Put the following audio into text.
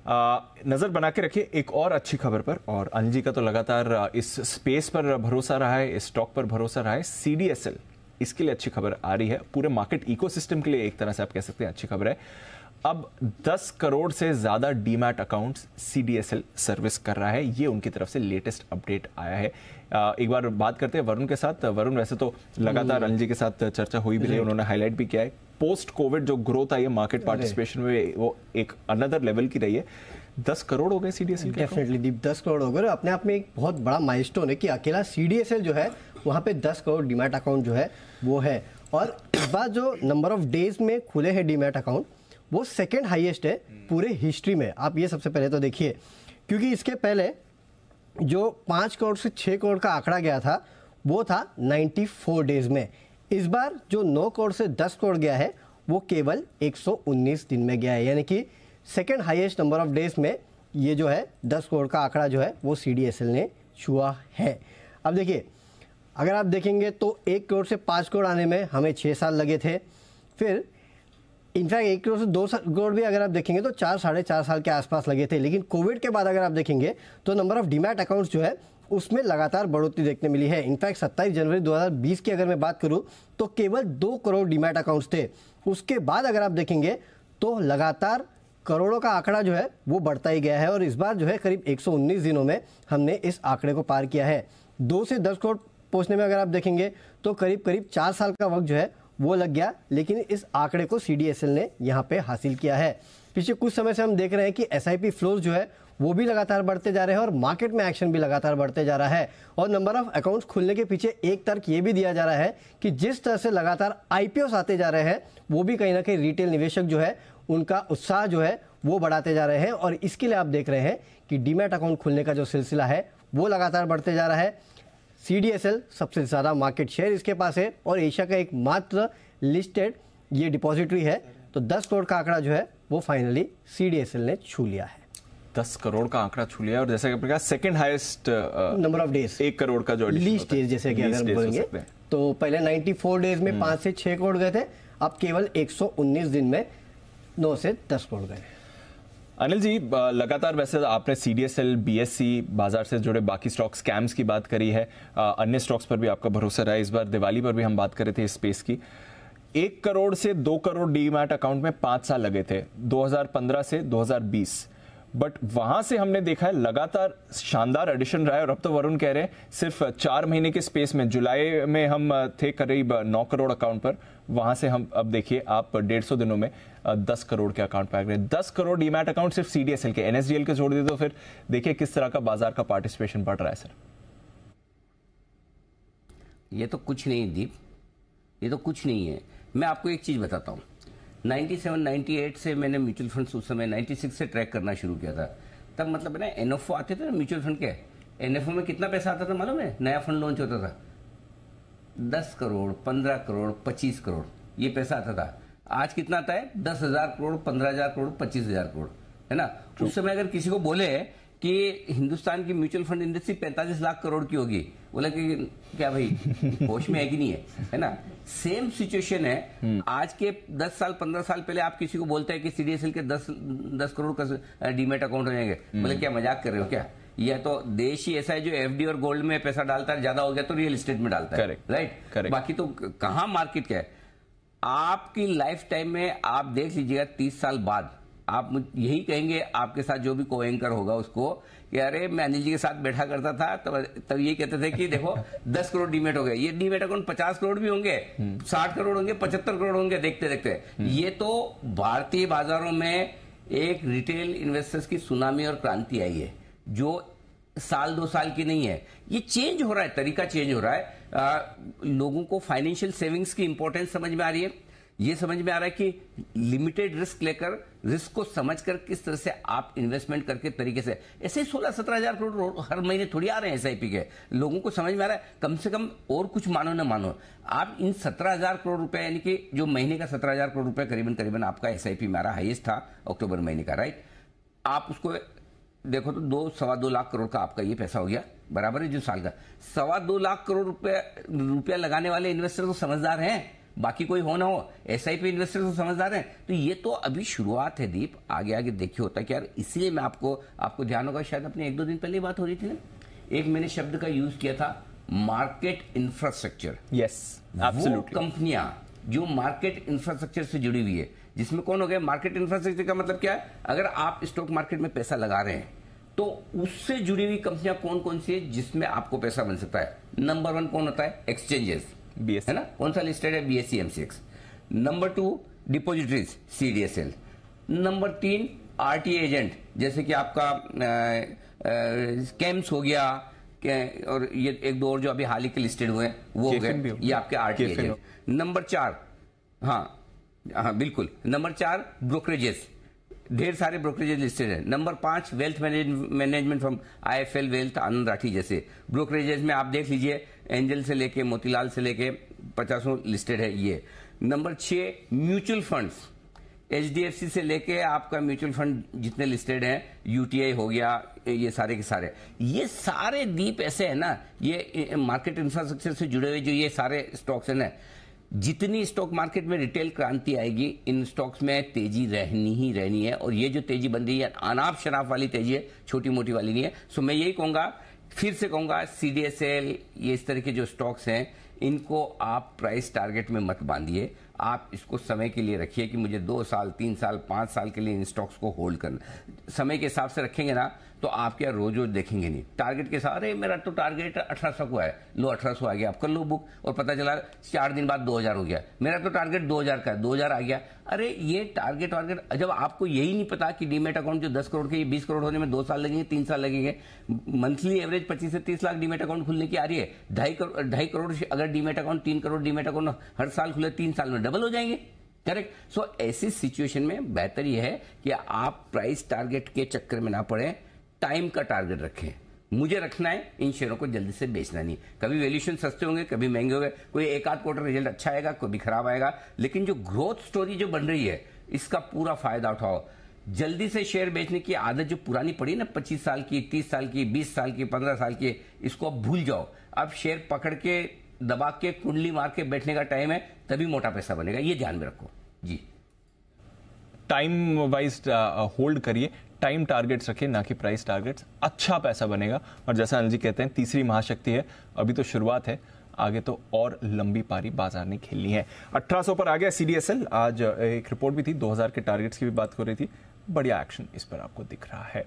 नजर बना के रखिए एक और अच्छी खबर पर। और अनिल जी का तो लगातार इस स्पेस पर भरोसा रहा है, इस स्टॉक पर भरोसा रहा है। CDSL इसके लिए अच्छी खबर आ रही है, पूरे मार्केट इकोसिस्टम के लिए एक तरह से आप कह सकते हैं अच्छी खबर है। अब 10 करोड़ से ज्यादा डीमैट अकाउंट्स CDSL सर्विस कर रहा है, ये उनकी तरफ से लेटेस्ट अपडेट आया है। एक बार बात करते हैं वरुण के साथ। वरुण, वैसे तो लगातार अनिल जी के साथ चर्चा हुई भी रही, उन्होंने हाईलाइट भी किया है पोस्ट कोविड जो ग्रोथ आई है मार्केट पार्टिसिपेशन में, वो एक अनदर लेवल की रही है। 10 करोड़ हो गए CDSL के। डेफिनेटली दीप 10 करोड़ हो गए, अपने आप में एक बहुत बड़ा माइलस्टोन है कि अकेला CDSL जो है वहाँ पे 10 करोड़ डीमैट अकाउंट जो है वो है। और इस बार जो नंबर ऑफ डेज में खुले हैं डीमैट अकाउंट वो सेकंड हाईएस्ट है पूरे हिस्ट्री में। आप ये सबसे पहले तो देखिए, क्योंकि इसके पहले जो 5 करोड़ से 6 करोड़ का आंकड़ा गया था वो था 94 डेज में। इस बार जो 9 करोड़ से 10 करोड़ गया है वो केवल 119 दिन में गया है, यानी कि second highest number of days में ये जो है 10 करोड़ का आंकड़ा जो है वो CDSL ने छुआ है। अब देखिए, अगर आप देखेंगे तो 1 करोड़ से 5 करोड़ आने में हमें 6 साल लगे थे। फिर इनफैक्ट 1 करोड़ से 2 करोड़ भी अगर आप देखेंगे तो 4 साढ़े 4 साल के आसपास लगे थे। लेकिन कोविड के बाद अगर आप देखेंगे तो नंबर ऑफ डीमैट अकाउंट्स जो है उसमें लगातार बढ़ोतरी देखने मिली है। इनफैक्ट 27 जनवरी 2020 की अगर मैं बात करूं तो केवल 2 करोड़ डीमैट अकाउंट्स थे। उसके बाद अगर आप देखेंगे तो लगातार करोड़ों का आंकड़ा जो है वो बढ़ता ही गया है और इस बार जो है करीब 119 दिनों में हमने इस आंकड़े को पार किया है। 2 से 10 करोड़ पहुंचने में अगर आप देखेंगे तो करीब 4 साल का वक्त जो है वो लग गया, लेकिन इस आंकड़े को CDSL ने यहाँ पे हासिल किया है। पिछले कुछ समय से हम देख रहे हैं कि SIP फ्लोज जो है वो भी लगातार बढ़ते जा रहे हैं और मार्केट में एक्शन भी लगातार बढ़ते जा रहा है। और नंबर ऑफ अकाउंट्स खुलने के पीछे एक तर्क ये भी दिया जा रहा है कि जिस तरह से लगातार IPOs आते जा रहे हैं वो भी कहीं ना कहीं रिटेल निवेशक जो है उनका उत्साह जो है वो बढ़ाते जा रहे हैं और इसके लिए आप देख रहे हैं कि डीमैट अकाउंट खुलने का जो सिलसिला है वो लगातार बढ़ते जा रहा है। CDSL सबसे ज़्यादा मार्केट शेयर इसके पास है और एशिया का एकमात्र लिस्टेड ये डिपॉजिटरी है। तो 10 करोड़ का आंकड़ा जो है वो फाइनली CDSL ने छू लिया है। 10 करोड़ का आंकड़ा छू लिया और जैसे कि आपने कहा second highest number of days, 1 crore का जो लीस्ट डेज जैसे कि अगर बोलेंगे तो पहले 94 डेज में 5 से 6 करोड़ गए थे, अब केवल 119 दिन में 9 से 10 करोड़ गए। अनिल जी, लगातार वैसे आपने CDSL, BSE, बाजार से जुड़े बाकी स्टॉक स्कैम्स की बात करी है, अन्य स्टॉक्स पर भी आपका भरोसा रहा है। इस बार दिवाली पर भी हम बात कर रहे थे इस स्पेस की। 1 करोड़ से 2 करोड़ डीमैट अकाउंट में 5 साल लगे थे 2015 से 2020, बट वहां से हमने देखा है लगातार शानदार एडिशन रहा है। और अब तो वरुण कह रहे हैं सिर्फ 4 महीने के स्पेस में, जुलाई में हम थे करीब 9 करोड़ अकाउंट पर, वहां से हम अब देखिए आप 150 दिनों में 10 करोड़ के अकाउंट पर आ गए। 10 करोड़ डीमैट अकाउंट सिर्फ CDSL के, NSDL के जोड़ दे तो फिर देखिए किस तरह का बाजार का पार्टिसिपेशन बढ़ रहा है। सर ये तो कुछ नहीं दीप, ये तो कुछ नहीं है। मैं आपको एक चीज बताता हूँ, 97-98 से मैंने म्यूचुअल फंड्स उस समय 96 से ट्रैक करना शुरू किया था। तब मतलब ना NFO आते थे ना म्यूचुअल फंड के, NFO में कितना पैसा आता था मालूम है? नया फंड लॉन्च होता था 10 करोड़, 15 करोड़, 25 करोड़ ये पैसा आता था। आज कितना आता है? 10,000 करोड़, 15,000 करोड़, 25,000 करोड़, है ना। उस समय अगर किसी को बोले कि हिंदुस्तान की mutual fund industry 45 lakh crore की होगी, बोला कि क्या भाई होश में है कि नहीं है ना। सेम सिचुएशन है आज के 10 साल 15 साल पहले आप किसी को बोलते हैं कि CDSL के 10 करोड़ का डीमैट अकाउंट हो जाएंगे, बोले क्या मजाक कर रहे हो क्या? यह तो देश ही ऐसा है जो FD और गोल्ड में पैसा डालता है, ज्यादा हो गया तो रियल एस्टेट में डालता है, राइट। बाकी तो कहां मार्केट क्या है। आपकी लाइफ टाइम में आप देख लीजिएगा 30 साल बाद आप यही कहेंगे, आपके साथ जो भी को एंकर होगा उसको, कि अरे मैं अनिल जी के साथ बैठा करता था तब ये कहते थे कि देखो 10 करोड़ डीमैट हो गए। ये डीमैट अकाउंट 50 करोड़ भी होंगे, 60 करोड़ होंगे, 75 करोड़ होंगे देखते देखते। ये तो भारतीय बाजारों में एक रिटेल इन्वेस्टर्स की सुनामी और क्रांति आई है जो साल 2 साल की नहीं है। ये चेंज हो रहा है, तरीका चेंज हो रहा है। लोगों को फाइनेंशियल सेविंग्स की इंपॉर्टेंस समझ में आ रही है। ये समझ में आ रहा है कि लिमिटेड रिस्क लेकर, रिस्क को समझकर किस तरह से आप इन्वेस्टमेंट करके तरीके से, ऐसे 16-17 हजार करोड़ हर महीने थोड़ी आ रहे हैं SIP के। लोगों को समझ में आ रहा है कम से कम, और कुछ मानो ना मानो, आप इन 17,000 करोड़ रुपए, यानी कि जो महीने का 17,000 करोड़ रुपए करीबन करीबन आपका SIP में आ रहा, हाईएस्ट था अक्टूबर महीने का, राइट। आप उसको देखो तो 2-2.25 लाख करोड़ का आपका ये पैसा हो गया, बराबर है जो साल का 2.25 लाख करोड़ रुपया लगाने वाले इन्वेस्टर तो समझदार हैं। बाकी कोई हो ना हो, एसआईपी इन्वेस्टर तो समझदार हैं। तो ये तो अभी शुरुआत है दीप, आगे आगे देखिए होता है कि यार, इसीलिए मैं आपको ध्यान होगा शायद अपने 1-2 दिन पहले बात हो रही थी ना, एक मैंने शब्द का यूज किया था, मार्केट इंफ्रास्ट्रक्चर। Yes, absolutely. कंपनियां जो मार्केट इंफ्रास्ट्रक्चर से जुड़ी हुई है, जिसमें कौन हो गया, मार्केट इंफ्रास्ट्रक्चर का मतलब क्या है, अगर आप स्टॉक मार्केट में पैसा लगा रहे हैं तो उससे जुड़ी हुई कंपनियां कौन कौन सी है जिसमें आपको पैसा बन सकता है। नंबर 1 कौन होता है, एक्सचेंजेस, BSE है ना, कौन सा लिस्टेड है, BSE MCX। Number 2 डिपोजिटरीज, CDSL। Number 3 RTA agent, जैसे कि आपका स्कैम्स हो गया, और ये 1-2 और जो अभी हाल ही के लिस्टेड हुए हैं वो हो गए, ये आपके RTA एजेंट। नंबर 4, हाँ बिल्कुल, नंबर 4 ब्रोकरेजेस, ढेर सारे ब्रोकरेजेस लिस्टेड है। Number 5 wealth management from IIFL wealth, Anand Rathi जैसे ब्रोकरेजेस में आप देख लीजिए, एंजल से लेके मोतीलाल से लेके 50 लिस्टेड है ये। नंबर 6 म्यूचुअल फंड्स, HDFC से लेके आपका म्यूचुअल फंड जितने लिस्टेड हैं, UTI हो गया, ये सारे के सारे, ये सारे दीप ऐसे है ना, ये मार्केट इंफ्रास्ट्रक्चर से जुड़े हुए जो ये सारे स्टॉक्स है ना, जितनी स्टॉक मार्केट में रिटेल क्रांति आएगी, इन स्टॉक्स में तेजी रहनी ही रहनी है। और ये जो तेजी बन रही है, अनाप शनाप वाली तेजी है, छोटी मोटी वाली नहीं है। सो मैं यही कहूंगा, फिर से कहूंगा, CDSL, ये इस तरह के जो स्टॉक्स हैं, इनको आप प्राइस टारगेट में मत बांधिए, आप इसको समय के लिए रखिए कि मुझे 2 साल, 3 साल, 5 साल के लिए इन स्टॉक्स को होल्ड करना। समय के हिसाब से रखेंगे ना तो आप क्या रोज रोज देखेंगे नहीं, टारगेट के साथ, अरे मेरा तो टारगेट 1800 को है, लो 1800 आ गया, आप कर लो बुक, और पता चला 4 दिन बाद 2000 हो गया, मेरा तो टारगेट 2000 का है, 2000 आ गया। अरे ये टारगेट जब आपको यही नहीं पता कि डीमेट अकाउंट जो 10 करोड़ के, ये 20 करोड़ होने में 2 साल लगेंगे, 3 साल लगेंगे, मंथली एवरेज 25 से 30 लाख डीमेट अकाउंट खुलने की आ रही है, 2.5 करोड़ अगर demat account, 3 crore demat account हर साल खुले, 3 साल में डबल हो जाएंगे, करेक्ट। सो ऐसी सिचुएशन में बेहतर यह है कि आप प्राइस टारगेट के चक्कर में ना पड़े, टाइम का टारगेट रखें। मुझे रखना है इन शेयरों को जल्दी से बेचना नहीं, कभी वैल्यूएशन सस्ते होंगे, कभी महंगे होंगे, कोई 1-8 क्वार्टर रिजल्ट अच्छा आएगा, कभी खराब आएगा, लेकिन जो ग्रोथ स्टोरी जो बन रही है, इसका पूरा फायदा उठाओ। जल्दी से शेयर बेचने की आदत जो पुरानी पड़ी ना, 25 साल की, 30 साल की, 20 साल की, 15 साल की, इसको अब भूल जाओ। अब शेयर पकड़ के, दबा के, कुंडली मार के बैठने का टाइम है, तभी मोटा पैसा बनेगा, ये ध्यान में रखो जी। टाइम वाइज होल्ड करिए, टाइम टारगेट्स रखिए, ना कि प्राइस टारगेट्स, अच्छा पैसा बनेगा। और जैसा अनिल जी कहते हैं, तीसरी महाशक्ति है, अभी तो शुरुआत है, आगे तो और लंबी पारी बाजार ने खेलनी है। 1800 पर आ गया CDSL, आज एक रिपोर्ट भी थी, 2000 के टारगेट्स की भी बात हो रही थी, बढ़िया एक्शन इस पर आपको दिख रहा है।